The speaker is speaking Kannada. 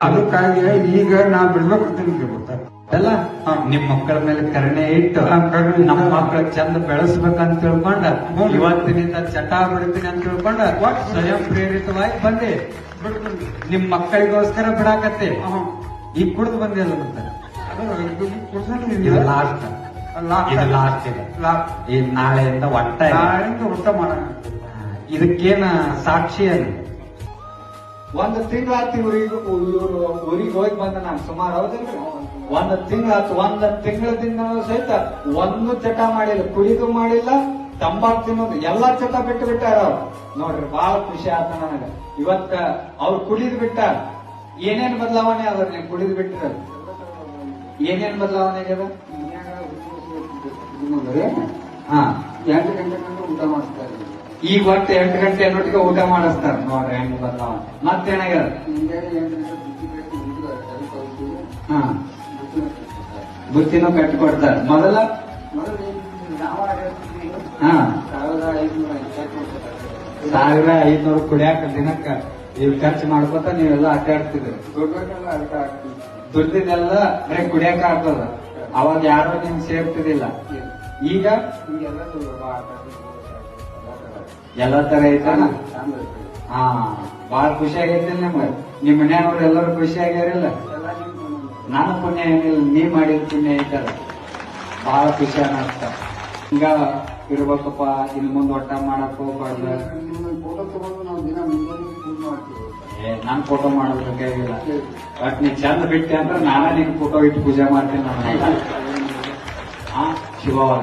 ಅದಕ್ಕಾಗಿ ಈಗ ನಾ ಬಿಡ್ಬೇಕು ಗೊತ್ತಾ ಎಲ್ಲ ನಿಮ್ ಮಕ್ಕಳ ಮೇಲೆ ಕರುಣೆ ಇಟ್ಟು ನಮ್ಮ ಮಕ್ಕಳ ಚಂದ ಬೆಳೆಸ್ಬೇಕಂತ ತಿಳ್ಕೊಂಡ ಇವತ್ತಿನಿಂದ ಚಟ ಬಿಡ್ತೀನಿ ಅಂತ ತಿಳ್ಕೊಂಡ ಸ್ವಯಂ ಪ್ರೇರಿತವಾಗಿ ಬಂದೆ ನಿಮ್ ಮಕ್ಕಳಿಗೋಸ್ಕರ ಬಿಡಾಕತ್ತೆ ಈಗ ಕುಡ್ದು ಬಂದಿಲ್ಲ ಮತ್ತೆ ಇದು ಲಾಸ್ಟ್ ಇದೆ ಈ ನಾಳೆಯಿಂದ ಊಟ ಮಾಡೋಣ ಇದಕ್ಕೇನ ಸಾಕ್ಷಿ ಏನು ಒಂದು ತಿಂಗಳಾತು ಊರಿಗೆ ಹೋಗಿ ಬಂದ ನಾನು ಸುಮಾರು ಹೌದಿಲ್ರಿ ಒಂದು ತಿಂಗಳಾತು ತಿಂಗಳದಿಂದ ಸಹಿತ ಒಂದು ಚಟ ಮಾಡಿಲ್ಲ ಕುಡಿದು ಮಾಡಿಲ್ಲ ತಂಬಾಕು ತಿನ್ನೋದು ಎಲ್ಲಾ ಚಟ ಬಿಟ್ಟು ಬಿಟ್ಟಾರ ಅವ್ರು ನೋಡ್ರಿ ಬಹಳ ಖುಷಿ ಆತ ನನಗ ಇವತ್ತ ಅವ್ರು ಕುಡಿದು ಬಿಟ್ಟಾರ ಏನೇನ್ ಬದಲಾವಣೆ ಅದ ನೀವು ಕುಡಿದು ಬಿಟ್ಟಿರ ಏನೇನ್ ಬದಲಾವಣೆ ಆಗ್ಯದ ಹಾ 8 ಗಂಟೆ ಊಟ ಮಾಡಿಸ್ತಾರೆ ಈಗ ಒಟ್ಟು 8 ಗಂಟೆ ಅನ್ನೋಟಿಗೆ ಊಟ ಮಾಡಿಸ್ತಾರ ನೋಡ್ರಿ ಹೆಂಗ್ ಬದಲಾವಣೆ ಮತ್ತೇನಾಗ್ಯದ ಹಾ ಬುತ್ತಿನೂ ಕಟ್ಟಿ ಕೊಡ್ತಾರ ಮೊದಲ ಹಾ 1500 ಕುಡಿಯಾಕ ದಿನಕ್ಕ ನೀವು ಖರ್ಚು ಮಾಡ್ಕೊತ ನೀವೆಲ್ಲ ಅಡ್ಡಾಡ್ತಿದ್ರಿ ದುಡ್ಡಿನೆಲ್ಲ ಬರೀ ಕುಡಿಯಾಕ ಆಗ್ತದ ಅವಾಗ ಯಾರು ನಿಮ್ ಸೇರ್ತಿದಿಲ್ಲ ಈಗ ಎಲ್ಲ ತರ ಐತನ ಹಾ ಬಾಳ ಖುಷಿ ಆಗೈತಿ ನಿಮ್ಗೆ ನಿಮ್ ಮನ್ಯಾನವ್ರು ಎಲ್ಲರೂ ಖುಷಿ ಆಗ್ಯಾರಿಲ್ಲ ನಾನು ಪುಣ್ಯ ಏನಿಲ್ಲ ನೀ ಮಾಡಿದ ಪುಣ್ಯ ಐತಲ್ಲ ಬಹಳ ಖುಷಿ ಅನ್ನಿಸ್ತ ಹಿಂಗ ಇರ್ಬೇಕಪ್ಪ ಇನ್ ಮುಂದ್ ಒಟ್ಟ ಮಾಡಕ್ ಹೋಗ್ಬಾರ್ದು ಫೋಟೋ ತಗೊಂಡು ನಾವು ದಿನ ಮುಂಜಾನೆ ಫೋನ್ ಮಾಡ್ತೀವಿ ನಾನ್ ಫೋಟೋ ಮಾಡೋದ್ ಬೇಕಾಗಿಲ್ಲ ಬಟ್ ನೀ ಚಂದ ಬಿಟ್ಟೆ ಅಂದ್ರೆ ನಾನೇ ನಿನ್ ಫೋಟೋ ಇಟ್ಟು ಪೂಜೆ ಮಾಡ್ತೀನಿ ನಾನು ಶಿವವಾರ